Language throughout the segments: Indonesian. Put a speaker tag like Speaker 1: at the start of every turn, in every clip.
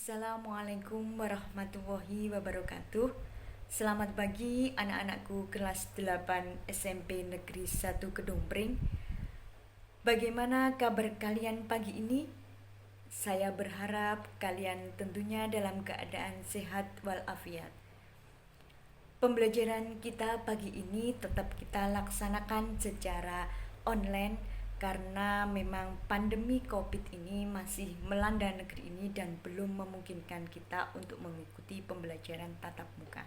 Speaker 1: Assalamualaikum warahmatullahi wabarakatuh. Selamat pagi anak-anakku kelas 8 SMP Negeri 1 Kedongpring. Bagaimana kabar kalian pagi ini? Saya berharap kalian tentunya dalam keadaan sehat walafiat. Pembelajaran kita pagi ini tetap kita laksanakan secara online karena memang pandemi COVID ini masih melanda negeri ini dan belum memungkinkan kita untuk mengikuti pembelajaran tatap muka.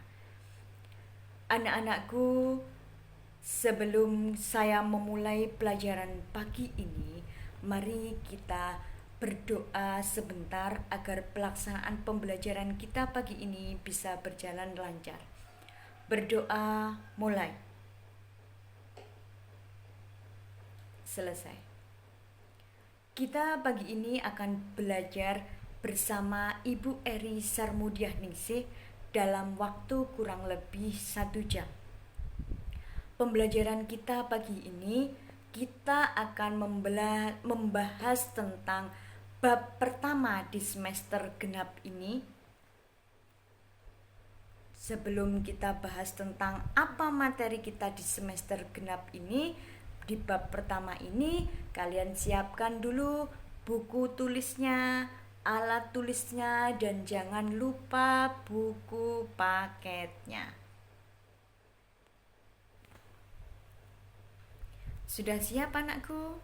Speaker 1: Anak-anakku, sebelum saya memulai pelajaran pagi ini, mari kita berdoa sebentar agar pelaksanaan pembelajaran kita pagi ini bisa berjalan lancar. Berdoa mulai. Selesai. Kita pagi ini akan belajar bersama Ibu Eri Sarmudiah Ningsih dalam waktu kurang lebih 1 jam. Pembelajaran kita pagi ini kita akan membahas tentang bab pertama di semester genap ini. Sebelum kita bahas tentang apa materi kita di semester genap ini, di bab pertama ini kalian siapkan dulu buku tulisnya, alat tulisnya, dan jangan lupa buku paketnya. Sudah siap anakku?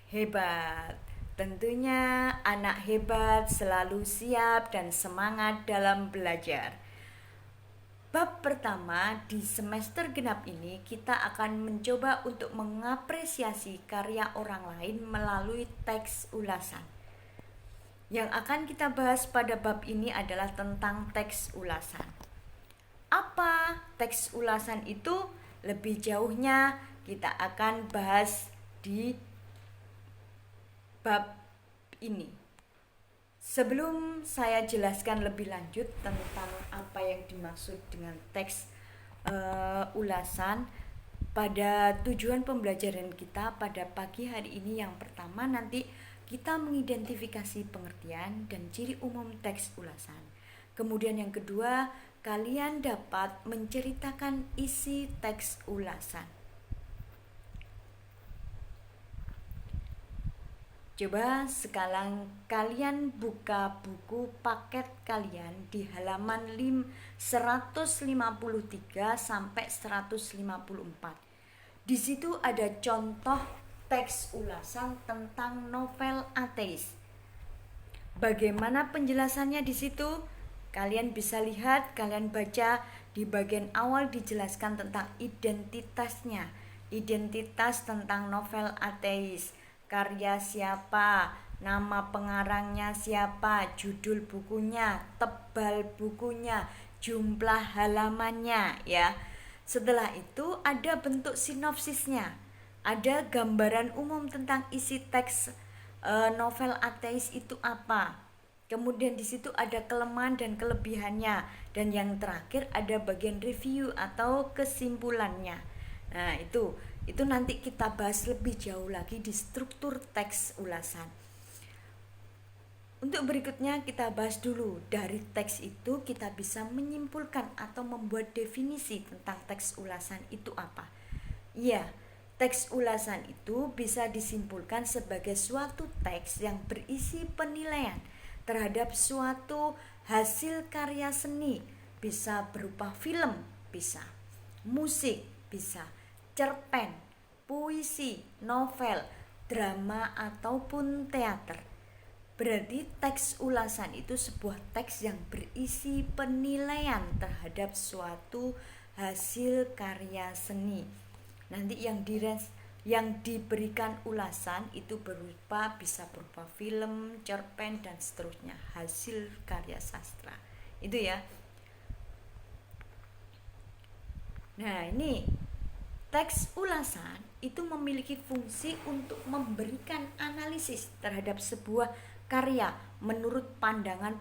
Speaker 1: Hebat! Tentunya anak hebat selalu siap dan semangat dalam belajar. Bab pertama di semester genap ini kita akan mencoba untuk mengapresiasi karya orang lain melalui teks ulasan. Yang akan kita bahas pada bab ini adalah tentang teks ulasan. Apa teks ulasan itu? Lebih jauhnya kita akan bahas di bab ini. Sebelum saya jelaskan lebih lanjut tentang apa yang dimaksud dengan teks ulasan, pada tujuan pembelajaran kita pada pagi hari ini yang pertama nanti kita mengidentifikasi pengertian dan ciri umum teks ulasan. Kemudian yang kedua, kalian dapat menceritakan isi teks ulasan. Coba sekarang kalian buka buku paket kalian di halaman 153 sampai 154. Di situ ada contoh teks ulasan tentang novel ateis. Bagaimana penjelasannya di situ? Kalian bisa lihat, kalian baca di bagian awal dijelaskan tentang identitasnya. Identitas tentang novel ateis. Karya siapa, nama pengarangnya siapa, judul bukunya, tebal bukunya, jumlah halamannya ya. Setelah itu ada bentuk sinopsisnya. Ada gambaran umum tentang isi teks novel ateis itu apa. Kemudian di situ ada kelemahan dan kelebihannya, dan yang terakhir ada bagian review atau kesimpulannya. Nah, itu nanti kita bahas lebih jauh lagi di struktur teks ulasan. Untuk berikutnya kita bahas dulu, dari teks itu kita bisa menyimpulkan atau membuat definisi tentang teks ulasan itu apa. Ya, teks ulasan itu bisa disimpulkan sebagai suatu teks yang berisi penilaian terhadap suatu hasil karya seni, bisa berupa film, bisa musik, bisa cerpen, puisi, novel, drama, ataupun teater. Berarti teks ulasan itu sebuah teks yang berisi penilaian terhadap suatu hasil karya seni. Nanti yang diberikan ulasan itu bisa berupa film, cerpen, dan seterusnya, hasil karya sastra. Itu ya. Nah, ini teks ulasan itu memiliki fungsi untuk memberikan analisis terhadap sebuah karya menurut pandangan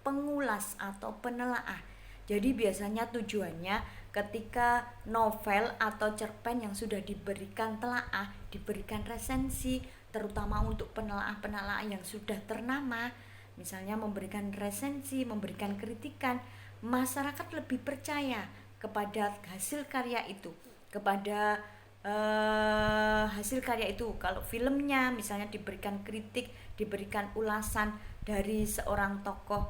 Speaker 1: pengulas atau penelaah. Jadi biasanya tujuannya ketika novel atau cerpen yang sudah diberikan telaah, diberikan resensi, terutama untuk penelaah-penelaah yang sudah ternama. misalnya memberikan resensi, memberikan kritikan, masyarakat lebih percaya kepada hasil karya itu, kepada hasil karya itu. Kalau filmnya misalnya diberikan kritik, diberikan ulasan dari seorang tokoh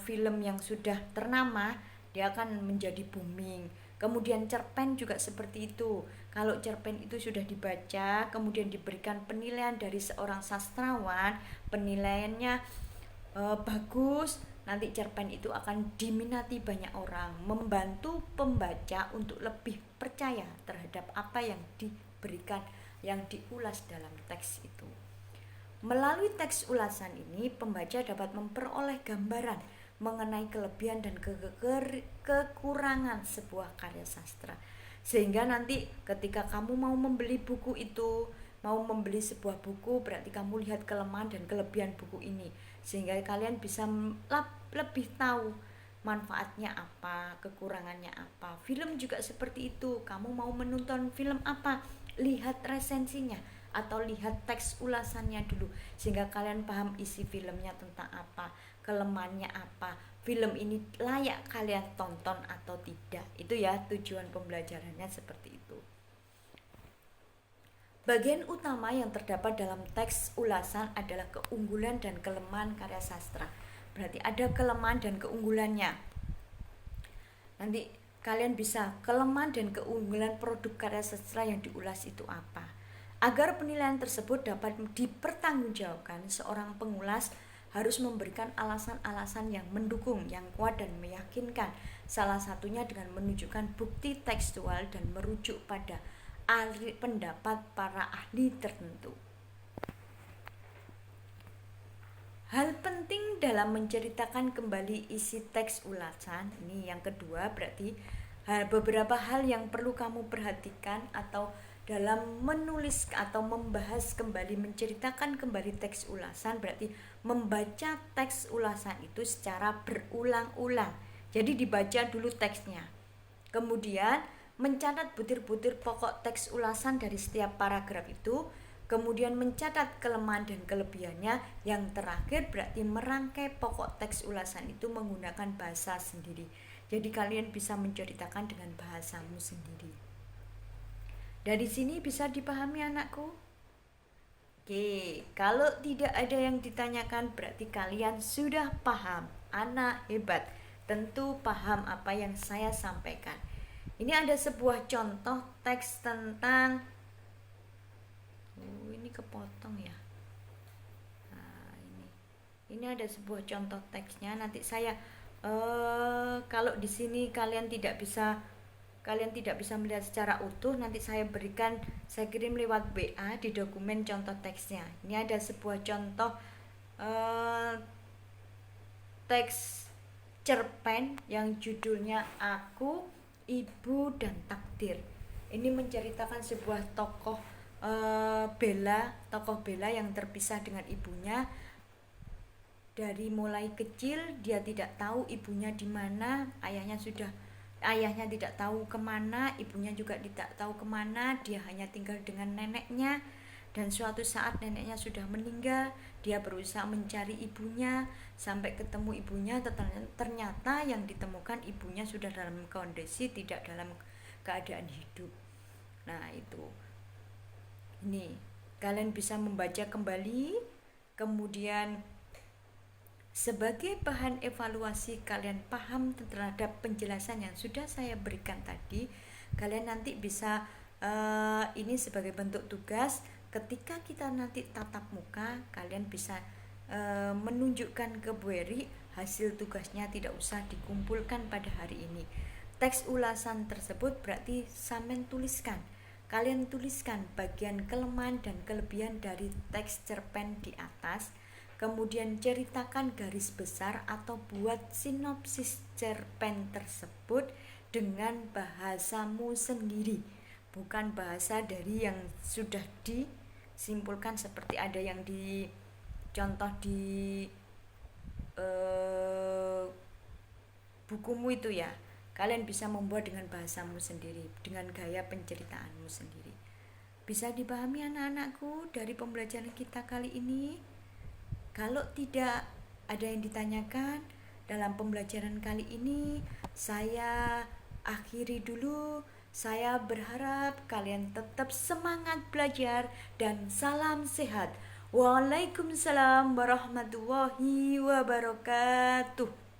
Speaker 1: film yang sudah ternama, dia akan menjadi booming. Kemudian cerpen juga seperti itu. Kalau cerpen itu sudah dibaca, kemudian diberikan penilaian dari seorang sastrawan, penilaiannya bagus, nanti cerpen itu akan diminati banyak orang, membantu pembaca untuk lebih percaya terhadap apa yang diberikan, yang diulas dalam teks itu. Melalui teks ulasan ini, pembaca dapat memperoleh gambaran mengenai kelebihan dan kekurangan sebuah karya sastra. Sehingga nanti ketika kamu mau membeli buku itu, mau membeli sebuah buku, berarti kamu lihat kelemahan dan kelebihan buku ini, sehingga kalian bisa lebih tahu manfaatnya apa, kekurangannya apa. Film juga seperti itu. Kamu mau menonton film apa, lihat resensinya atau lihat teks ulasannya dulu, sehingga kalian paham isi filmnya tentang apa, kelemahannya apa, film ini layak kalian tonton atau tidak. Itu ya tujuan pembelajarannya seperti itu. Bagian utama yang terdapat dalam teks ulasan adalah keunggulan dan kelemahan karya sastra. Berarti ada kelemahan dan keunggulannya. Nanti kalian bisa kelemahan dan keunggulan produk karya sastra yang diulas itu apa. Agar penilaian tersebut dapat dipertanggungjawabkan, seorang pengulas harus memberikan alasan-alasan yang mendukung, yang kuat dan meyakinkan. Salah satunya dengan menunjukkan bukti tekstual dan merujuk pada pendapat para ahli tertentu. Hal penting dalam menceritakan kembali isi teks ulasan, ini yang kedua, berarti beberapa hal yang perlu kamu perhatikan atau dalam menulis atau membahas kembali, menceritakan kembali teks ulasan, berarti membaca teks ulasan itu secara berulang-ulang. Jadi dibaca dulu teksnya, kemudian mencatat butir-butir pokok teks ulasan dari setiap paragraf itu, kemudian mencatat kelemahan dan kelebihannya. Yang terakhir berarti merangkai pokok teks ulasan itu menggunakan bahasa sendiri. Jadi kalian bisa menceritakan dengan bahasamu sendiri. Dari sini bisa dipahami anakku? Oke, kalau tidak ada yang ditanyakan berarti kalian sudah paham. Anak hebat, tentu paham apa yang saya sampaikan. Ini ada sebuah contoh teks tentang ini kepotong ya. Nah, ini ada sebuah contoh teksnya. Nanti saya kalau di sini kalian tidak bisa melihat secara utuh, nanti saya kirim lewat WA di dokumen contoh teksnya. Ini ada sebuah contoh teks cerpen yang judulnya Aku, Ibu dan Takdir. Ini menceritakan sebuah tokoh Bella yang terpisah dengan ibunya. Dari mulai kecil dia tidak tahu ibunya di mana, ayahnya tidak tahu kemana, ibunya juga tidak tahu kemana, dia hanya tinggal dengan neneknya. Dan suatu saat neneknya sudah meninggal, dia berusaha mencari ibunya, sampai ketemu ibunya, ternyata yang ditemukan ibunya sudah dalam kondisi tidak dalam keadaan hidup. Nah itu, ini kalian bisa membaca kembali, kemudian sebagai bahan evaluasi kalian paham terhadap penjelasan yang sudah saya berikan tadi. Kalian nanti bisa ini sebagai bentuk tugas, ketika kita nanti tatap muka, kalian bisa menunjukkan ke Bu Eri hasil tugasnya, tidak usah dikumpulkan pada hari ini. Teks ulasan tersebut berarti samen tuliskan. Kalian tuliskan bagian kelemahan dan kelebihan dari teks cerpen di atas. Kemudian ceritakan garis besar atau buat sinopsis cerpen tersebut dengan bahasamu sendiri, bukan bahasa dari yang sudah disimpulkan seperti ada yang dicontoh di bukumu itu ya. Kalian bisa membuat dengan bahasamu sendiri, dengan gaya penceritaanmu sendiri. Bisa dipahami anak-anakku dari pembelajaran kita kali ini? Kalau tidak Ada yang ditanyakan? Dalam pembelajaran kali ini saya akhiri dulu. Saya berharap kalian tetap semangat belajar dan salam sehat. Waalaikumsalam warahmatullahi wabarakatuh.